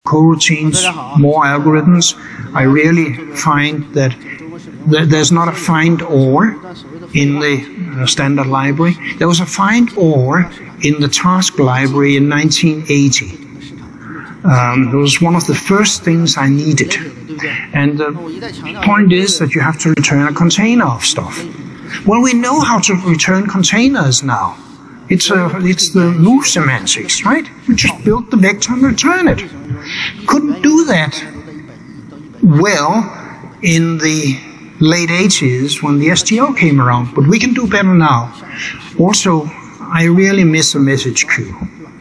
coroutines, more algorithms, I really find that there's not a find or in the standard library. There was a find or in the task library in 1980. It was one of the first things I needed. And the point is that you have to return a container of stuff. Well, we know how to return containers now. It's the move semantics, right? We just built the vector and return it. Couldn't do that well in the late 80s when the STL came around, but we can do better now. Also, I really miss a message queue.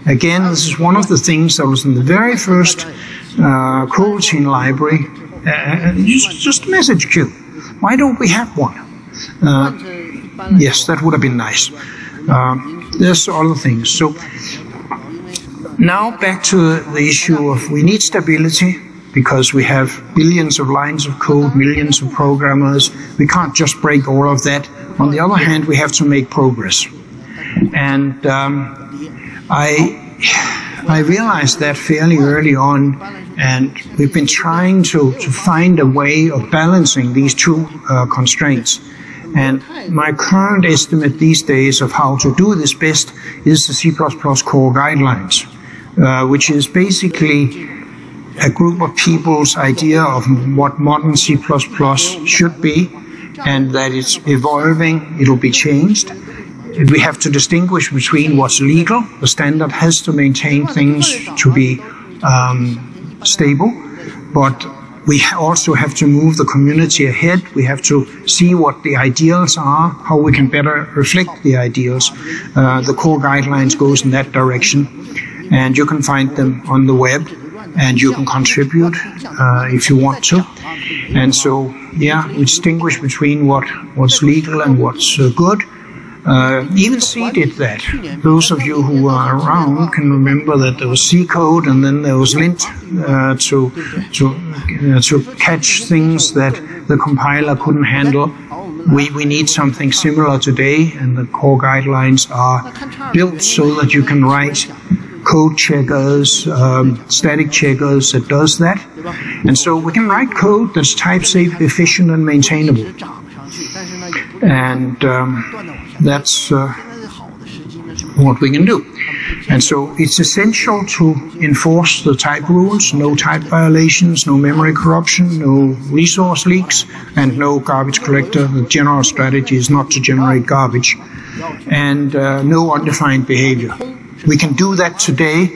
Again, this is one of the things that was in the very first coroutine library, just a message queue. Why don't we have one? Yes, that would have been nice. There's other things. So now back to the issue of we need stability because we have billions of lines of code, millions of programmers. We can't just break all of that. On the other hand, we have to make progress. And I realized that fairly early on, and we've been trying to find a way of balancing these two constraints. And my current estimate these days of how to do this best is the C++ core guidelines, which is basically a group of people's idea of what modern C++ should be, and that it's evolving, it'll be changed. We have to distinguish between what's legal. The standard has to maintain things to be stable, but we also have to move the community ahead. We have to see what the ideals are, how we can better reflect the ideals. The core guidelines goes in that direction, and you can find them on the web, and you can contribute if you want to. And so, yeah, we distinguish between what's legal and what's good. Even C did that. Those of you who are around can remember that there was C code and then there was lint to catch things that the compiler couldn't handle. We need something similar today, and the core guidelines are built so that you can write code checkers, static checkers that does that. And so we can write code that's type safe, efficient, and maintainable. And that's what we can do. And so it's essential to enforce the type rules, no type violations, no memory corruption, no resource leaks, and no garbage collector. The general strategy is not to generate garbage, and no undefined behavior. We can do that today,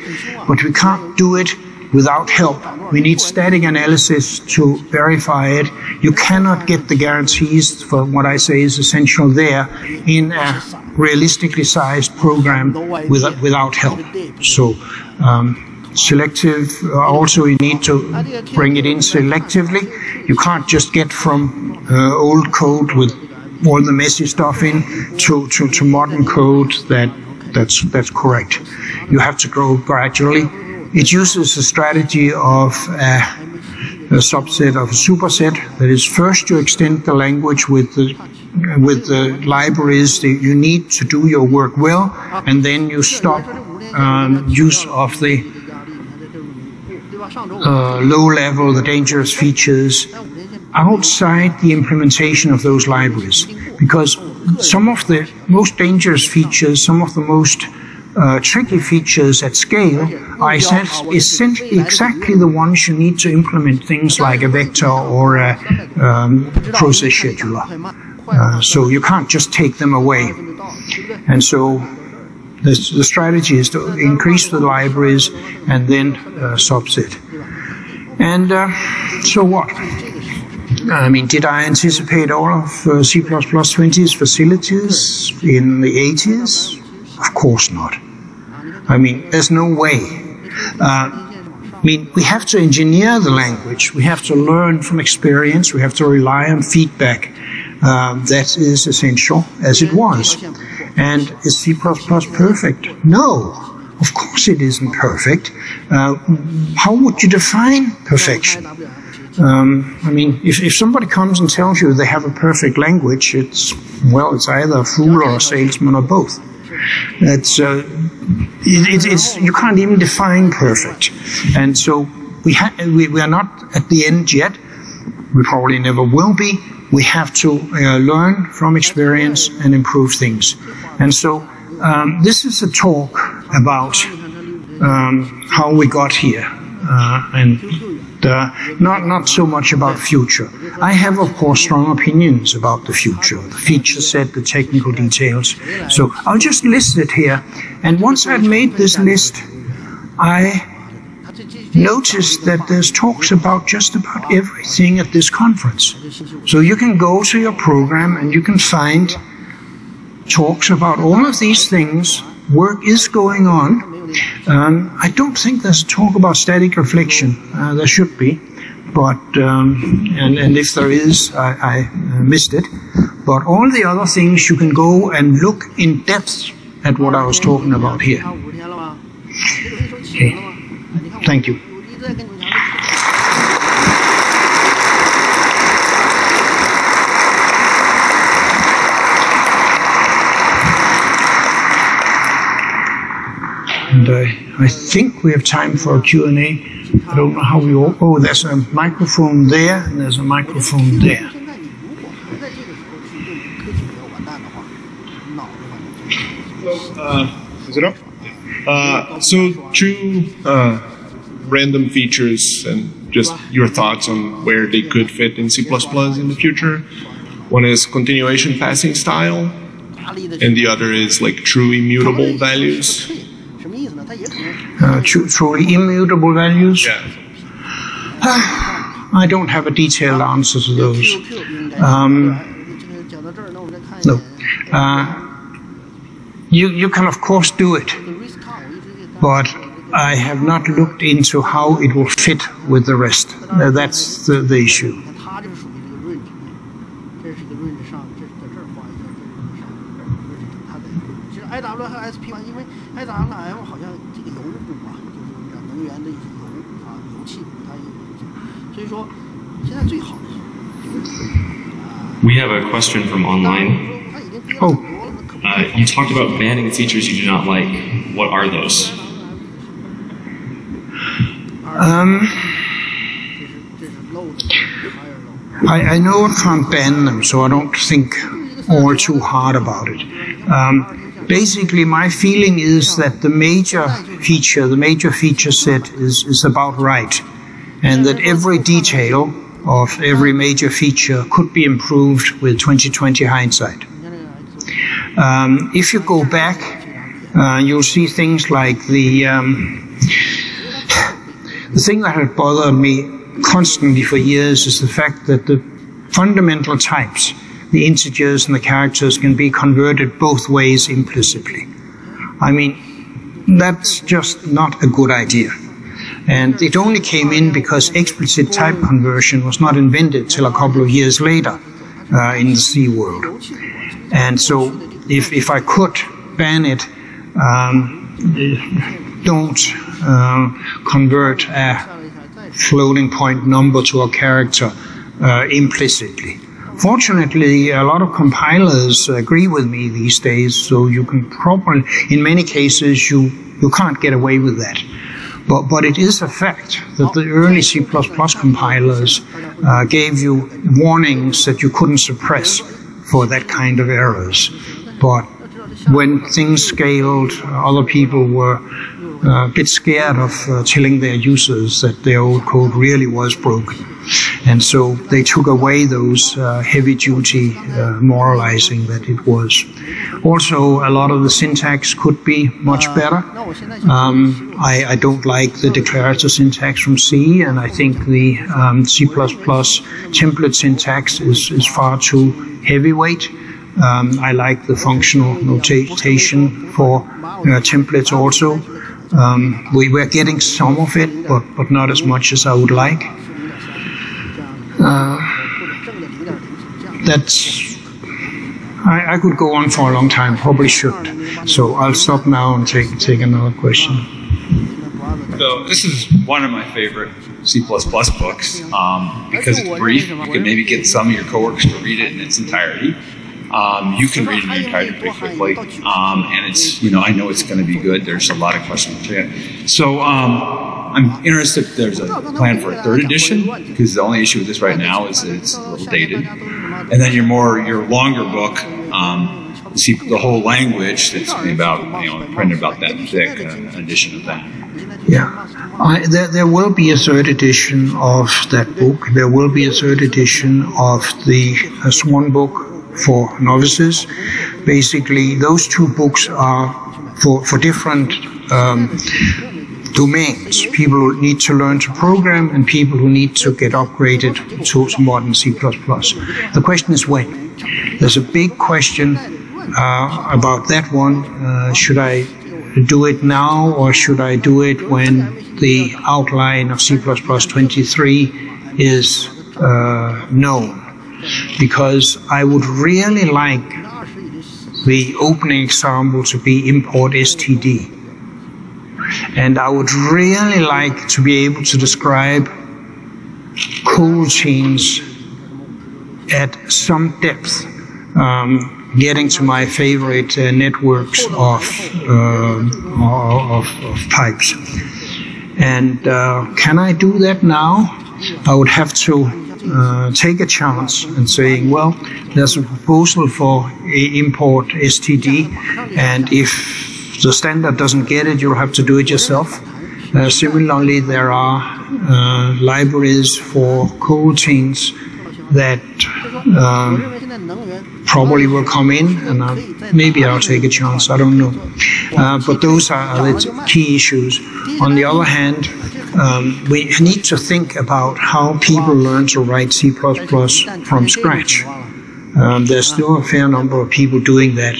but we can't do it without help. We need static analysis to verify it. You cannot get the guarantees for what I say is essential there in a realistically sized program without help. So selective, also you need to bring it in selectively. You can't just get from old code with all the messy stuff in to modern code that's correct. You have to go gradually. It uses a strategy of a subset of a superset. That is, first you extend the language with the libraries that you need to do your work well, and then you stop use of the low level, the dangerous features outside the implementation of those libraries. Because some of the most dangerous features, some of the most tricky features at scale are essentially exactly the ones you need to implement things like a vector or a process scheduler. So you can't just take them away. And so the strategy is to increase the libraries and then subset. And so what? I mean, did I anticipate all of C++20's facilities in the 80s? Of course not. I mean, there's no way. I mean, we have to engineer the language. We have to learn from experience. We have to rely on feedback. That is essential, as it was. And is C++ perfect? No, of course it isn't perfect. How would you define perfection? I mean, if somebody comes and tells you they have a perfect language, it's either a fool or a salesman or both. It's you can't even define perfect. And so we are not at the end yet. We probably never will be. We have to learn from experience and improve things. And so this is a talk about how we got here, and not so much about future. I have, of course, strong opinions about the future, the feature set, the technical details. So I'll just list it here. And once I've made this list, I noticed that there's talks about just about everything at this conference. So you can go to your program and you can find talks about all of these things. Work is going on. I don't think there's a talk about static reflection. There should be, but and if there is, I missed it. But all the other things you can go and look in depth at what I was talking about here. Okay. Thank you. And I think we have time for a Q&A. I don't know how we all... Oh, there's a microphone there, and there's a microphone there. Is it up? So two random features and just your thoughts on where they could fit in C++ in the future. One is continuation passing style, and the other is like true immutable values. Truly immutable values? Yeah. I don't have a detailed answer to those. No. You can of course do it, but I have not looked into how it will fit with the rest. That's the issue. We have a question from online. Oh. You talked about banning features you do not like. What are those? I know I can't ban them, so I don't think all too hard about it. Basically, my feeling is that the major feature set is about right, and that every detail of every major feature could be improved with 20/20 hindsight. If you go back, you'll see things like the thing that had bothered me constantly for years is the fact that the fundamental types, the integers and the characters, can be converted both ways implicitly. I mean, that's just not a good idea. And it only came in because explicit type conversion was not invented till a couple of years later in the C world. And so if I could ban it, don't convert a floating point number to a character implicitly. Fortunately, a lot of compilers agree with me these days, so you can probably, in many cases, you can't get away with that. But it is a fact that the early C++ compilers gave you warnings that you couldn't suppress for that kind of errors. But when things scaled, other people were a bit scared of telling their users that their old code really was broken. And so they took away those heavy-duty moralizing that it was. Also, a lot of the syntax could be much better. I don't like the declarative syntax from C, and I think the C++ template syntax is far too heavyweight. I like the functional notation for templates also. We were getting some of it, but not as much as I would like. I could go on for a long time, probably should. So I'll stop now and take another question. So this is one of my favorite C++ books because it's brief. You can maybe get some of your coworkers to read it in its entirety. You can read it in its entirety pretty quickly, and it's, I know it's going to be good. There's a lot of questions to it. So I'm interested if there's a plan for a third edition, because the only issue with this right now is that it's a little dated. And then your longer book, see the whole language that's about, printed about that thick, an edition of that. Yeah. There will be a third edition of that book. There will be a third edition of the Swan book for novices. Basically, those two books are for different domains. People who need to learn to program and people who need to get upgraded to modern C++. The question is when. There's a big question about that one. Should I do it now, or should I do it when the outline of C++23 is known? Because I would really like the opening example to be import std. And I would really like to be able to describe coroutines at some depth, getting to my favorite networks of pipes. And can I do that now? I would have to take a chance and saying, well, there's a proposal for import std, and if the standard doesn't get it, you'll have to do it yourself. Similarly, there are libraries for coroutines that probably will come in, and maybe I'll take a chance, I don't know. But those are the key issues. On the other hand, we need to think about how people learn to write C++ from scratch. There's still a fair number of people doing that,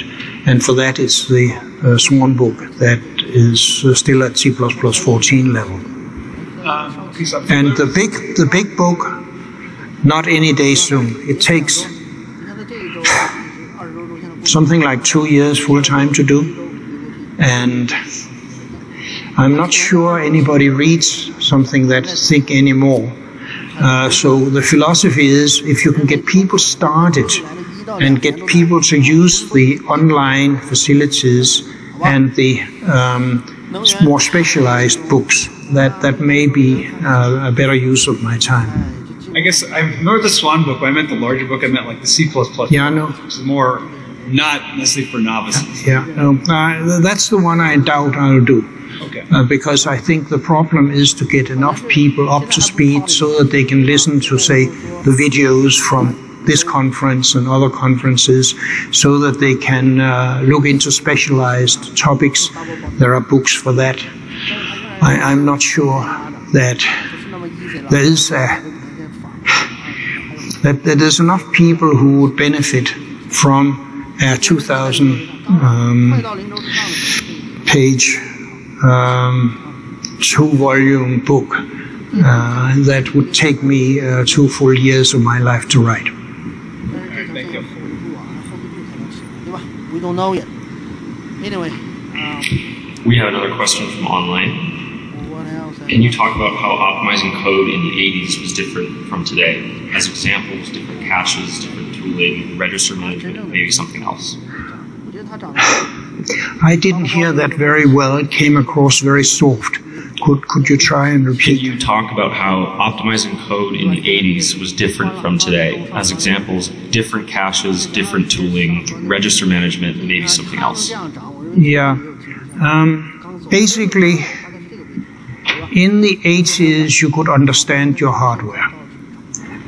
and for that it's the Swan book that is still at C++ 14 level. And the big book, not any day soon. It takes something like 2 years full time to do, and I'm not sure anybody reads something that thick anymore. So the philosophy is, if you can get people started and get people to use the online facilities and the more specialized books, that may be a better use of my time. I guess I remember the Swan book, but I meant the larger book. I meant like the C++. Yeah, I know. Which is more not necessarily for novices. Yeah, that's the one I doubt I'll do. Okay. Because I think the problem is to get enough people up to speed so that they can listen to, say, the videos from this conference and other conferences, so that they can look into specialized topics. There are books for that. I'm not sure that there is that there's enough people who would benefit from a 2,000 page 2-volume book that would take me 2 full years of my life to write. Thank you. We don't know yet. Anyway. We have another question from online. What else? Can you talk about how optimizing code in the 80s was different from today? As examples, different caches, different tooling, register management, maybe something else. I didn't hear that very well. It came across very soft. Could you try and repeat? Can you talk about how optimizing code in the 80s was different from today? As examples, different caches, different tooling, register management, maybe something else. Yeah. Basically, in the 80s, you could understand your hardware,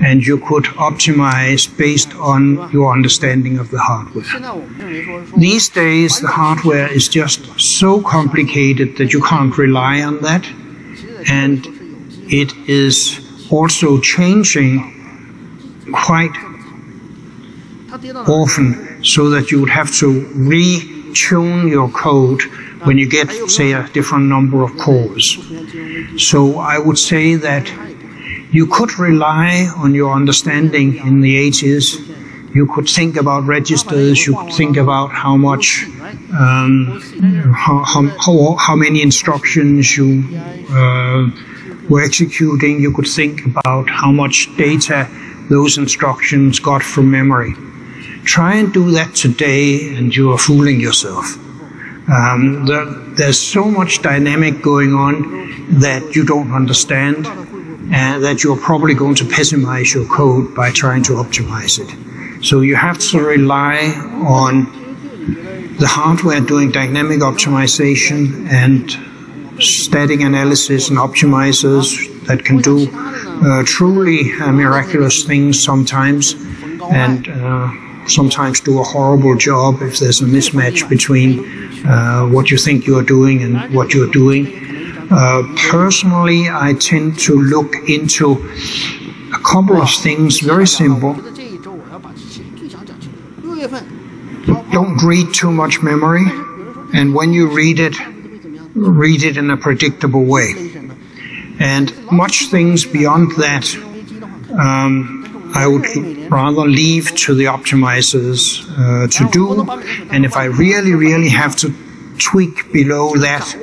and you could optimize based on your understanding of the hardware. These days, the hardware is just so complicated that you can't rely on that, and it is also changing quite often, so that you would have to retune your code when you get, say, a different number of cores. So I would say that you could rely on your understanding in the 80s. You could think about registers. You could think about how much, how many instructions you were executing. You could think about how much data those instructions got from memory. Try and do that today, and you are fooling yourself. There's so much dynamic going on that you don't understand, and that you're probably going to pessimize your code by trying to optimize it. So you have to rely on the hardware doing dynamic optimization and static analysis and optimizers that can do truly miraculous things sometimes, and sometimes do a horrible job if there's a mismatch between what you think you're doing and what you're doing. Personally, I tend to look into a couple of things, very simple. Don't read too much memory, and when you read it in a predictable way. And much things beyond that, I would rather leave to the optimizers to do. And if I really have to tweak below that,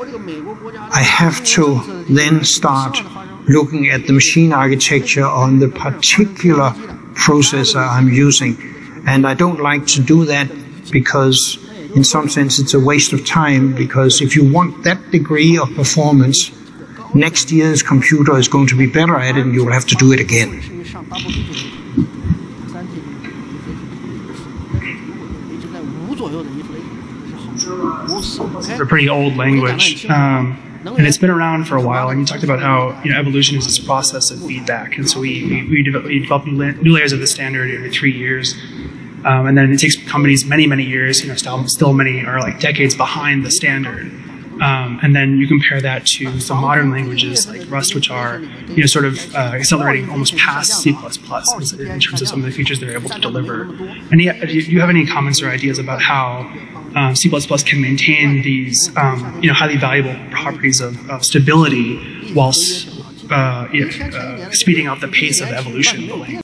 I have to then start looking at the machine architecture on the particular processor I'm using. And I don't like to do that because in some sense it's a waste of time, because if you want that degree of performance, next year's computer is going to be better at it and you will have to do it again. It's a pretty old language, and it's been around for a while. And you talked about how evolution is this process of feedback, and so we develop new layers of the standard every 3 years, and then it takes companies many years. Still many are like decades behind the standard. And then you compare that to some modern languages like Rust, which are sort of accelerating almost past C++ in terms of some of the features they're able to deliver. And do you have any comments or ideas about how C++ can maintain these highly valuable properties of stability whilst speeding up the pace of evolution of the language?